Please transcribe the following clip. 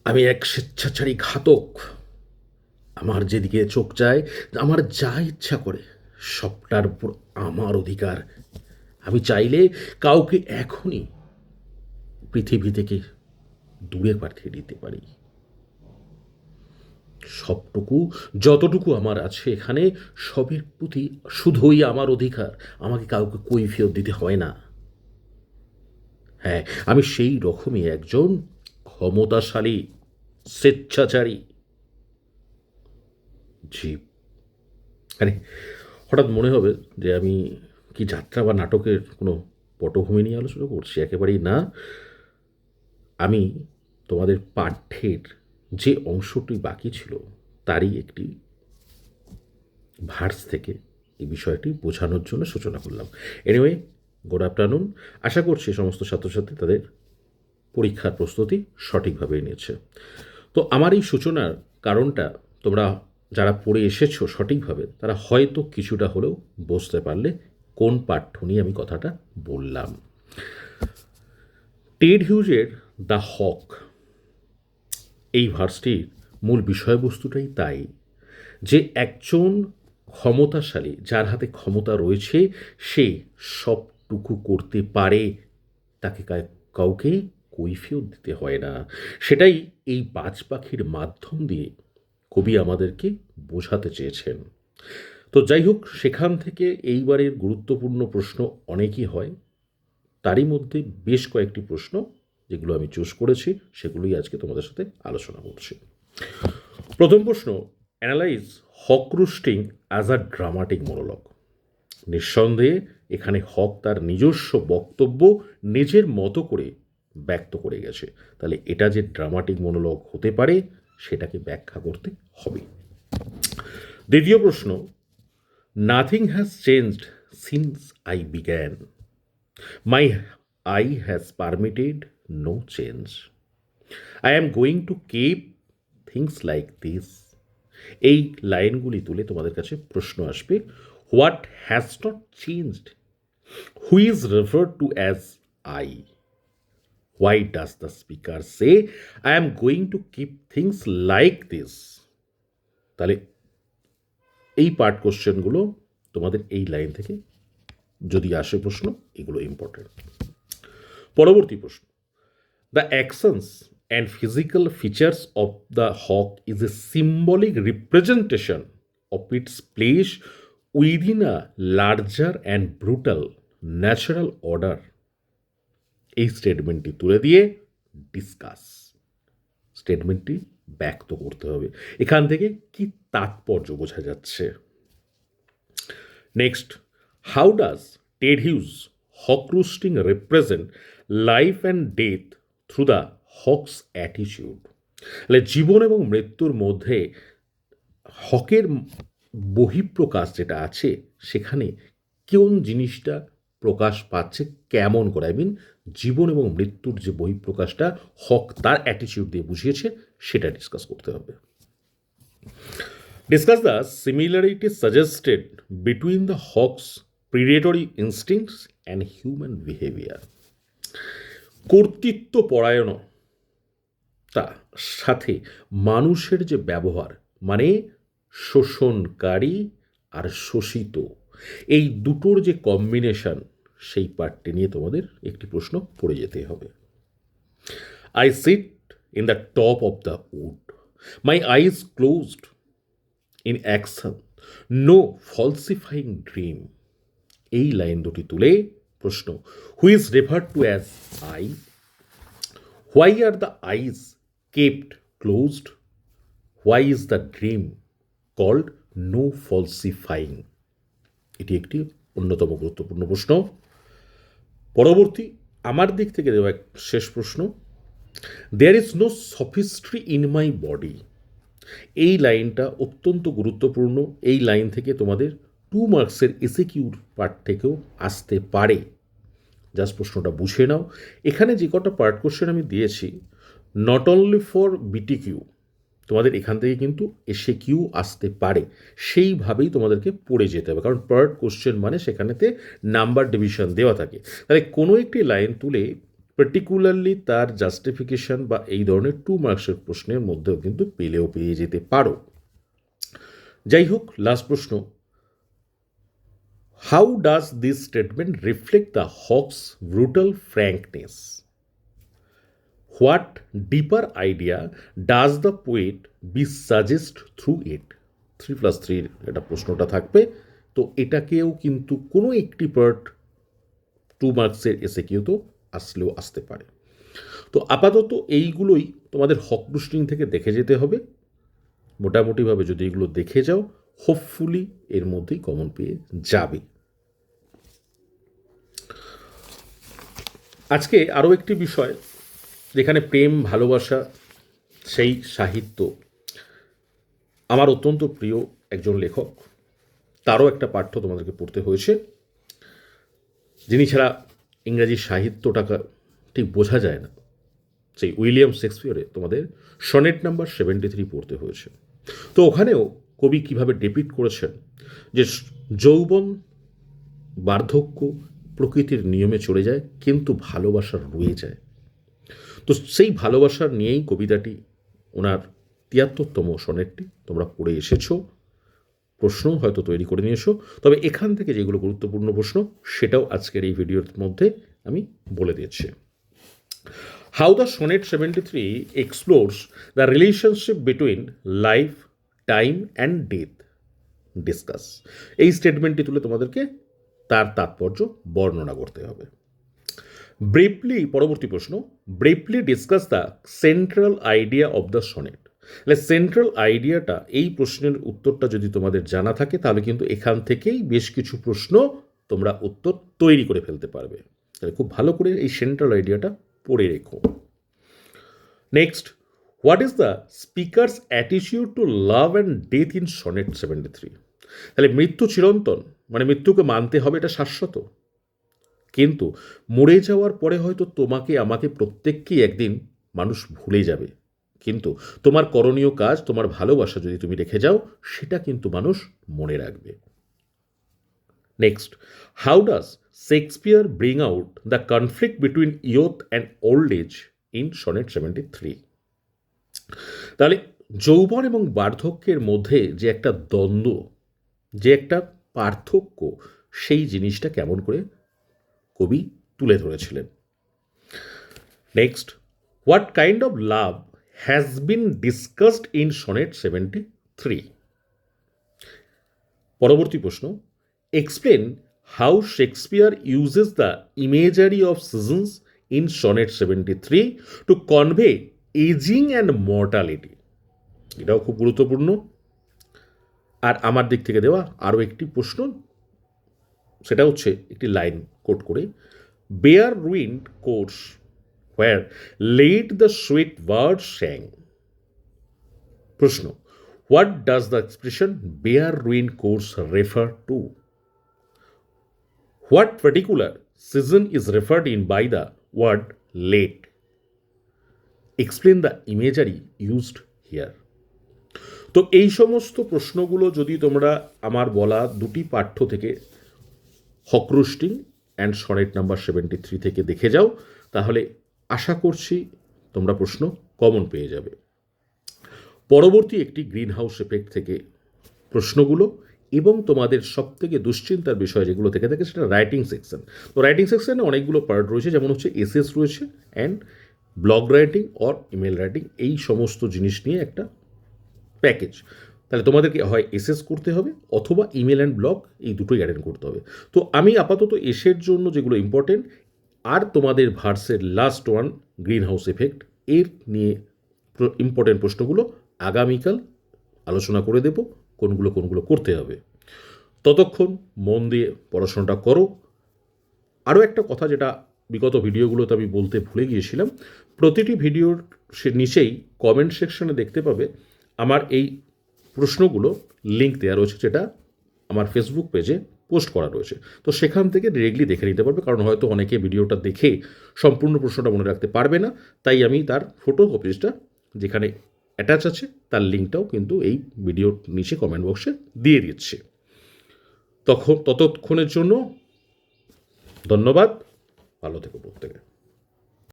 আমি এক স্বেচ্ছাচারী ঘাতক। আমার যেদিকে চোখ যায়, আমার যা ইচ্ছা করে, সবটার উপর আমার অধিকার। আমি চাইলে কাউকে এখনই পৃথিবী থেকে দূরে পাঠিয়ে দিতে পারি। সবটুকু, যতটুকু আমার আছে এখানে, সবের প্রতি শুধুই আমার অধিকার। আমাকে কাউকে কৈফিয়ত দিতে হয় না। হ্যাঁ, আমি সেই রকমই একজন ক্ষমতাশালী স্বেচ্ছাচারী জীব। আরে, হঠাৎ মনে হবে যে আমি কি যাত্রা বা নাটকের কোনো পটভূমি নিয়ে আলোচনা করছি? একেবারেই না। আমি তোমাদের পাঠ্যের যে অংশটি বাকি ছিল তারই একটি ভার্স থেকে এই বিষয়টি বোঝানোর জন্য সূচনা করলাম। Anyway, good afternoon. আশা করছি সমস্ত ছাত্রছাত্রী তাদের পরীক্ষার প্রস্তুতি সঠিকভাবে নিয়েছে। তো আমার এই সূচনার কারণটা তোমরা যারা পড়ে এসেছো সঠিকভাবে, তারা হয়তো কিছুটা হলেও বুঝতে পারলে কোন পাঠ্য নিয়ে আমি কথাটা বললাম। টেড হিউজের দ্য হক, এই ভার্সটির মূল বিষয়বস্তুটাই তাই, যে একজন ক্ষমতাশালী, যার হাতে ক্ষমতা রয়েছে, সে সবটুকু করতে পারে, তাকে কাউকে কৈফিয়ত দিতে হয় না। সেটাই এই বাজ পাখির মাধ্যম দিয়ে কবি আমাদেরকে বোঝাতে চেয়েছেন। তো যাই হোক, সেখান থেকে এইবারের গুরুত্বপূর্ণ প্রশ্ন অনেকই হয়। তারই মধ্যে বেশ কয়েকটি প্রশ্ন যেগুলো আমি চুজ করেছি, সেগুলোই আজকে তোমাদের সাথে আলোচনা করছি। প্রথম প্রশ্ন, analyse hawk roosting as a dramatic monologue. নিঃসন্দেহে এখানে হক তার নিজস্ব বক্তব্য নিজের মতো করে ব্যক্ত করে গেছে। তাহলে এটা যে ড্রামাটিক মনোলগ হতে পারে, সেটাকে ব্যাখ্যা করতে হবে। দ্বিতীয় প্রশ্ন, nothing has changed since I began, my eye has permitted no change, I am going to keep things like this. এই লাইনগুলি তুলে তোমাদের কাছে প্রশ্ন আসবে, what has not changed, who is referred to as I, why does the speaker say I am going to keep things like this. তাহলে এই part কোশ্চেনগুলো তোমাদের এই লাইন থেকে যদি আসে প্রশ্ন, এগুলো ইম্পর্টেন্ট। পরবর্তী প্রশ্ন, the actions and physical features of the hawk is a symbolic representation of its place within a larger and brutal natural order. এই স্টেটমেন্টটি তুলে দিয়ে ডিসকাস, স্টেটমেন্টটি ব্যক্ত করতে হবে। এখান থেকে কি তাৎপর্য বোঝা যাচ্ছে? Next, how does Ted Hughes hawk roosting represent life and death through the hawk's attitude? তাহলে জীবন এবং মৃত্যুর মধ্যে হকের বহিঃপ্রকাশ যেটা আছে, সেখানে কোন জিনিসটা প্রকাশ পাচ্ছে, কেমন করে, আই মিন জীবন এবং মৃত্যুর যে বহিঃপ্রকাশটা হক তার অ্যাটিটিউড দিয়ে বুঝিয়েছে, সেটা ডিসকাস করতে হবে। Discuss the similarities suggested between the hawk's predatory instincts and human behavior. কর্তৃত্ব পরায়ণতা সাথে মানুষের যে ব্যবহার, মানে শোষণকারী আর শোষিত, এই দুটোর যে কম্বিনেশন, সেই পার্টটি নিয়ে তোমাদের একটি প্রশ্ন পড়ে যেতে হবে। I sit in the top of the wood, my eyes closed inaction, no falsifying dream. এই লাইন দুটি তুলে প্রশ্ন, who is referred to as I, why are the eyes kept closed, why is the dream called no falsifying. এটি একটি অন্যতম গুরুত্বপূর্ণ প্রশ্ন। পরবর্তী আমার দিক থেকে দেওয়া এক শেষ প্রশ্ন, there is no sophistry in my body. এই লাইনটা অত্যন্ত গুরুত্বপূর্ণ। এই লাইন থেকে তোমাদের 2 মার্কসের এসিকিউর পার্ট থেকেও আসতে পারে। জাস্ট প্রশ্নটা বুঝে নাও। এখানে যে কটা পার্ট কোশ্চেন আমি দিয়েছি, নট অনলি ফর বিটি কিউ, তোমাদের এখান থেকে কিন্তু এসে কিউ আসতে পারে। সেইভাবেই তোমাদেরকে পড়ে যেতে হবে, কারণ পার্ট কোশ্চেন মানে সেখানেতে নাম্বার ডিভিশন দেওয়া থাকে। তাহলে কোনো একটি লাইন তুলে পার্টিকুলারলি তার জাস্টিফিকেশন বা এই ধরনের 2 মার্কসের প্রশ্নের মধ্যেও কিন্তু পেয়ে যেতে পারো। যাই হোক, লাস্ট প্রশ্ন, how does this statement reflect the hawk's brutal frankness? What deeper idea does the poet be suggest through it? 3+3 এটা প্রশ্নটা থাকবে, তো এটাকেও কিন্তু কোনো একটি পার্ট 2 মার্কসের এসে কিন্তু আসলেও আসতে পারে। তো আপাতত এইগুলোই তোমাদের হক রুস্টিং থেকে দেখে যেতে হবে। মোটামুটিভাবে যদি এগুলো দেখে যাও, হোপফুলি এর মধ্যেই কমন পেয়ে যাবে। আজকে আরও একটি বিষয়, যেখানে প্রেম ভালোবাসা সেই সাহিত্য, আমার অত্যন্ত প্রিয় একজন লেখক, তারও একটা পাঠ্য তোমাদেরকে পড়তে হয়েছে, যিনি ছাড়া ইংরাজি সাহিত্যটাকে ঠিক বোঝা যায় না, সেই উইলিয়াম শেক্সপিয়রে তোমাদের সনেট নাম্বার 73 পড়তে হয়েছে। তো ওখানেও কবি কিভাবে ডিপিক্ট করেছেন যে যৌবন বার্ধক্য প্রকৃতির নিয়মে চলে যায়, কিন্তু ভালোবাসা রয়ে যায়। তো সেই ভালোবাসার নিয়েই কবিতাটি, ওনার 73তম সনেটটি তোমরা পড়ে এসেছো, প্রশ্ন হয়তো তৈরি করে নিয়েছো। তবে এখান থেকে যেগুলো গুরুত্বপূর্ণ প্রশ্ন, সেটাও আজকের এই ভিডিওর মধ্যে আমি বলে দিয়েছি। How the sonnet 73 explores the relationship between life, time and death discuss. এই স্টেটমেন্টটি তুলে তোমাদেরকে তার তাৎপর্য বর্ণনা করতে হবে। ব্রিফলি, পরবর্তী প্রশ্ন, briefly discuss the central idea of the sonnet. তাহলে সেন্ট্রাল আইডিয়াটা, এই প্রশ্নের উত্তরটা যদি তোমাদের জানা থাকে, তাহলে কিন্তু এখান থেকেই বেশ কিছু প্রশ্ন তোমরা উত্তর তৈরি করে ফেলতে পারবে। তাহলে খুব ভালো করে এই সেন্ট্রাল আইডিয়াটা পড়ে রেখো। Next, what is the speaker's attitude to love and death in sonnet 73? তাহলে মৃত্যু চিরন্তন, মানে মৃত্যুকে মানতে হবে, এটা শাশ্বত, কিন্তু মরে যাওয়ার পরে হয়তো তোমাকে আমাকে প্রত্যেককেই একদিন মানুষ ভুলে যাবে, কিন্তু তোমার করণীয় কাজ, তোমার ভালোবাসা যদি তুমি রেখে যাও, সেটা কিন্তু মানুষ মনে রাখবে। Next, how does Shakespeare bring out the conflict between youth and old age in sonnet 73? তাহলে যৌবন এবং বার্ধক্যের মধ্যে যে একটা দ্বন্দ্ব, যে একটা পার্থক্য, সেই জিনিসটা কেমন করে কবি তুলে ধরেছিলেন। Next, what kind of love has been discussed in sonnet 73? পরবর্তী প্রশ্ন, explain how Shakespeare uses the imagery of seasons in sonnet 73 to convey ageing and mortality. এটাও খুব গুরুত্বপূর্ণ। আর আমার দিক থেকে দেওয়া আরও একটি প্রশ্ন, সেটা হচ্ছে একটি লাইন কোট করে, bare ruined choirs where late the sweet bird sang. প্রশ্ন, what does the expression bare ruined course refer to? What particular season is referred in by the word late? Explain the imagery used here. তো এই সমস্ত প্রশ্নগুলো যদি তোমরা আমার বলা দুটি পাঠ্য থেকে, হক রুস্টিং অ্যান্ড সনেট নাম্বার 73 থেকে দেখে যাও, তাহলে আশা করছি তোমরা প্রশ্ন কমন পেয়ে যাবে। পরবর্তী একটি গ্রিন হাউস এফেক্ট থেকে প্রশ্নগুলো, এবং তোমাদের সবথেকে দুশ্চিন্তার বিষয় যেগুলো থেকে থাকে, সেটা রাইটিং সেকশন। তো রাইটিং সেকশনে অনেকগুলো পার্ট রয়েছে, যেমন হচ্ছে এসএস রয়েছে and blog writing or email writing, এই সমস্ত জিনিস নিয়ে একটা প্যাকেজ। তাহলে তোমাদেরকে হয় এসএস করতে হবে অথবা ইমেল অ্যান্ড ব্লগ, এই দুটোই অ্যাটেন্ড করতে হবে। তো আমি আপাতত এসের জন্য যেগুলো ইম্পর্টেন্ট, আর তোমাদের ভার্সের last one greenhouse effect, এর নিয়ে ইম্পর্টেন্ট প্রশ্নগুলো আগামীকাল আলোচনা করে দেব, কোনগুলো করতে হবে। ততক্ষণ মন দিয়ে পড়াশোনাটা করো। আরও একটা কথা, যেটা বিগত ভিডিওগুলোতে আমি বলতে ভুলে গিয়েছিলাম, প্রতিটি ভিডিওর নিচেই কমেন্ট সেকশনে দেখতে পাবে আমার এই প্রশ্নগুলো লিঙ্ক দেওয়া রয়েছে, যেটা আমার ফেসবুক পেজে পোস্ট করা রয়েছে। তো সেখান থেকে ডিরেক্টলি দেখে নিতে পারবে, কারণ হয়তো অনেকে ভিডিওটা দেখে সম্পূর্ণ প্রশ্নটা মনে রাখতে পারবে না, তাই আমি তার ফটো কপিসটা যেখানে অ্যাটাচ আছে, তার লিঙ্কটাও কিন্তু এই ভিডিওর নিচে কমেন্ট বক্সে দিয়ে দিচ্ছি। ততক্ষণের জন্য ধন্যবাদ, ভালো থেকো প্রত্যেকে।